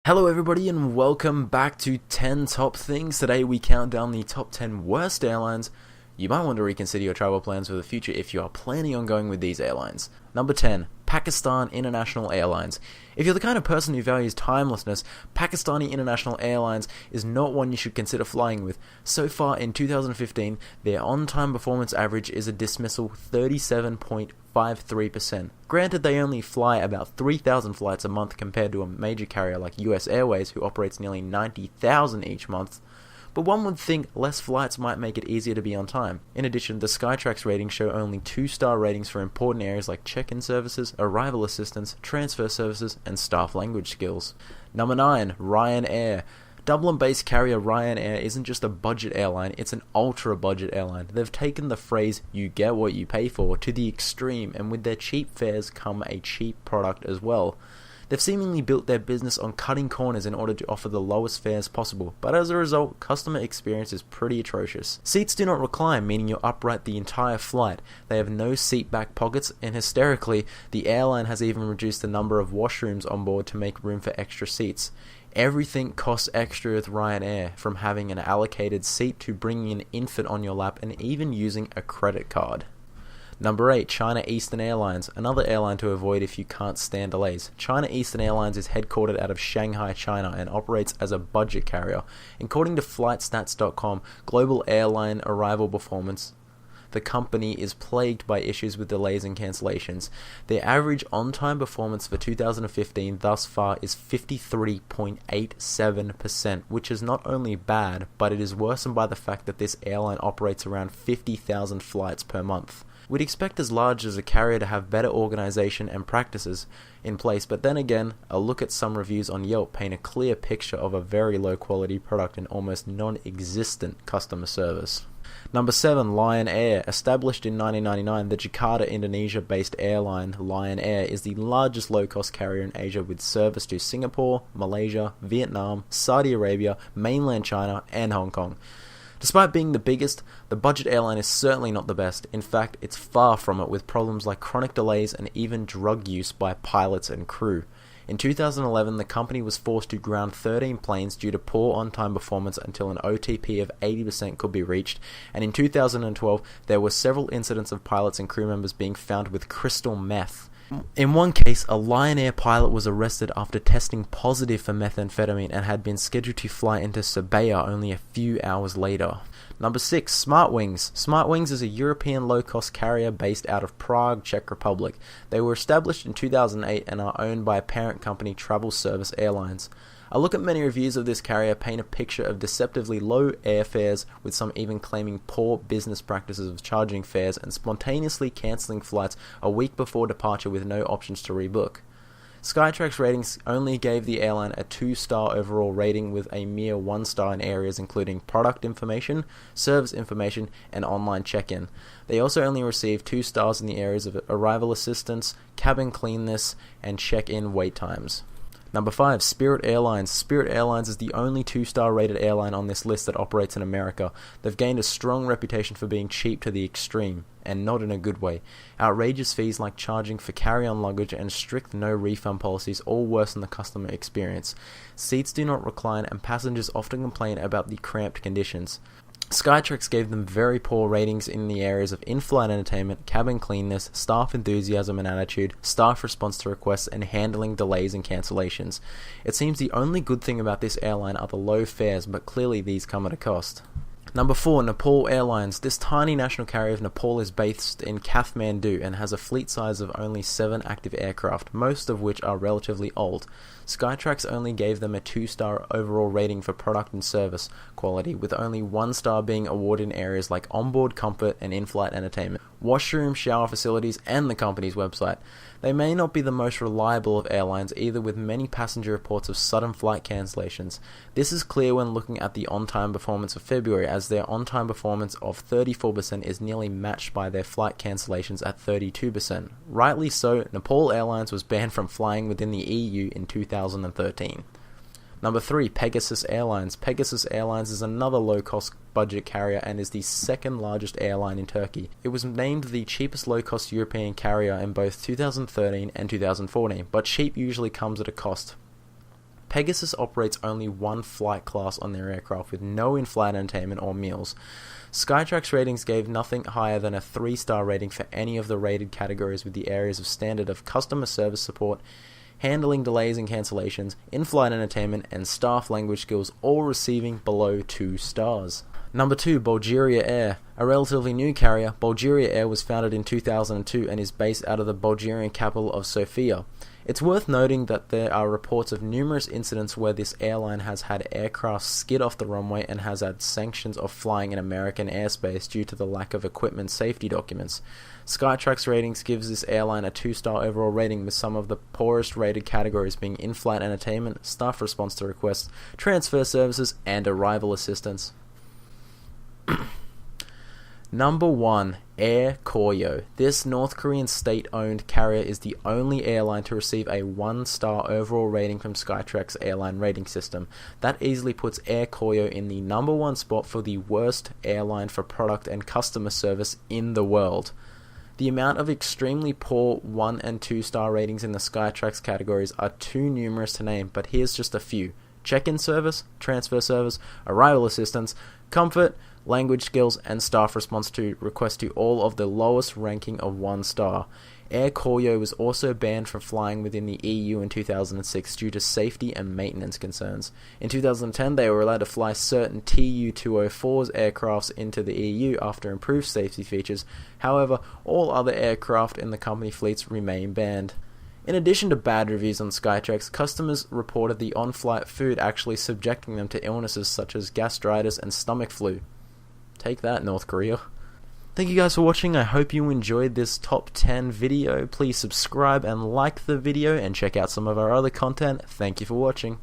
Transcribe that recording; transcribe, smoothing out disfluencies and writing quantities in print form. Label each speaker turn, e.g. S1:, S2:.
S1: Hello everybody and welcome back to 10 Top Things. Today we count down the top 10 worst airlines. You might want to reconsider your travel plans for the future if you are planning on going with these airlines. Number 10. Pakistan International Airlines. If you're the kind of person who values timelessness, Pakistani International Airlines is not one you should consider flying with. So far in 2015, their on-time performance average is a dismissal 37.53%. Granted, they only fly about 3,000 flights a month compared to a major carrier like US Airways, who operates nearly 90,000 each month. But one would think less flights might make it easier to be on time. In addition, the Skytrax ratings show only 2-star ratings for important areas like check-in services, arrival assistance, transfer services, and staff language skills. Number 9. Ryanair. Dublin-based carrier Ryanair isn't just a budget airline, it's an ultra-budget airline. They've taken the phrase, "you get what you pay for," to the extreme, and with their cheap fares come a cheap product as well. They've seemingly built their business on cutting corners in order to offer the lowest fares possible, but as a result, customer experience is pretty atrocious. Seats do not recline, meaning you're upright the entire flight. They have no seat back pockets, and hysterically, the airline has even reduced the number of washrooms on board to make room for extra seats. Everything costs extra with Ryanair, from having an allocated seat to bringing an infant on your lap and even using a credit card. Number 8. China Eastern Airlines, another airline to avoid if you can't stand delays. China Eastern Airlines is headquartered out of Shanghai, China, and operates as a budget carrier. According to FlightStats.com, global airline arrival performance, the company is plagued by issues with delays and cancellations. Their average on-time performance for 2015 thus far is 53.87%, which is not only bad, but it is worsened by the fact that this airline operates around 50,000 flights per month. We'd expect as large as a carrier to have better organization and practices in place, but then again, a look at some reviews on Yelp paint a clear picture of a very low quality product and almost non-existent customer service. Number 7. Lion Air. Established in 1999, the Jakarta, Indonesia-based airline Lion Air is the largest low-cost carrier in Asia with service to Singapore, Malaysia, Vietnam, Saudi Arabia, mainland China, and Hong Kong. Despite being the biggest, the budget airline is certainly not the best. In fact, it's far from it, with problems like chronic delays and even drug use by pilots and crew. In 2011, the company was forced to ground 13 planes due to poor on-time performance until an OTP of 80% could be reached, and in 2012, there were several incidents of pilots and crew members being found with crystal meth. In one case, a Lion Air pilot was arrested after testing positive for methamphetamine and had been scheduled to fly into Sabaya only a few hours later. Number 6. Smartwings. Smartwings is a European low-cost carrier based out of Prague, Czech Republic. They were established in 2008 and are owned by parent company Travel Service Airlines. A look at many reviews of this carrier paint a picture of deceptively low airfares, with some even claiming poor business practices of charging fares and spontaneously cancelling flights a week before departure with no options to rebook. Skytrax ratings only gave the airline a 2-star overall rating, with a mere 1-star in areas including product information, service information, and online check-in. They also only received 2 stars in the areas of arrival assistance, cabin cleanness, and check-in wait times. Number 5. Spirit Airlines. Spirit Airlines is the only 2-star rated airline on this list that operates in America. They've gained a strong reputation for being cheap to the extreme, and not in a good way. Outrageous fees like charging for carry-on luggage and strict no-refund policies all worsen the customer experience. Seats do not recline, and passengers often complain about the cramped conditions. Skytrax gave them very poor ratings in the areas of in-flight entertainment, cabin cleanness, staff enthusiasm and attitude, staff response to requests, and handling delays and cancellations. It seems the only good thing about this airline are the low fares, but clearly these come at a cost. Number 4. Nepal Airlines. This tiny national carrier of Nepal is based in Kathmandu and has a fleet size of only 7 active aircraft, most of which are relatively old. Skytrax only gave them a 2-star overall rating for product and service quality, with only 1 star being awarded in areas like onboard comfort and in-flight entertainment, washroom, shower facilities, and the company's website. They may not be the most reliable of airlines either, with many passenger reports of sudden flight cancellations. This is clear when looking at the on-time performance of February, as their on-time performance of 34% is nearly matched by their flight cancellations at 32%. Rightly so, Nepal Airlines was banned from flying within the EU in 2013. Number 3. Pegasus Airlines. Pegasus Airlines is another low-cost budget carrier and is the second largest airline in Turkey. It was named the cheapest low-cost European carrier in both 2013 and 2014, but cheap usually comes at a cost. Pegasus operates only one flight class on their aircraft with no in-flight entertainment or meals. Skytrax ratings gave nothing higher than a 3-star rating for any of the rated categories, with the areas of standard of customer service support, handling delays and cancellations, in-flight entertainment, and staff language skills all receiving below 2 stars. Number 2, Bulgaria Air. A relatively new carrier, Bulgaria Air was founded in 2002 and is based out of the Bulgarian capital of Sofia. It's worth noting that there are reports of numerous incidents where this airline has had aircraft skid off the runway and has had sanctions of flying in American airspace due to the lack of equipment safety documents. Skytrax ratings gives this airline a 2-star overall rating, with some of the poorest rated categories being in-flight entertainment, staff response to requests, transfer services, and arrival assistance. Number 1, Air Koryo. This North Korean state-owned carrier is the only airline to receive a 1-star overall rating from Skytrax airline rating system. That easily puts Air Koryo in the number 1 spot for the worst airline for product and customer service in the world. The amount of extremely poor 1 and 2-star ratings in the Skytrax categories are too numerous to name, but here's just a few. Check-in service, transfer service, arrival assistance, comfort, language skills, and staff response to requests to all of the lowest ranking of 1 star. Air Koryo was also banned from flying within the EU in 2006 due to safety and maintenance concerns. In 2010, they were allowed to fly certain Tu-204's aircrafts into the EU after improved safety features. However, all other aircraft in the company fleets remain banned. In addition to bad reviews on Skytrax, customers reported the on-flight food actually subjecting them to illnesses such as gastritis and stomach flu. Take that, North Korea. Thank you guys for watching. I hope you enjoyed this top 10 video. Please subscribe and like the video and check out some of our other content. Thank you for watching.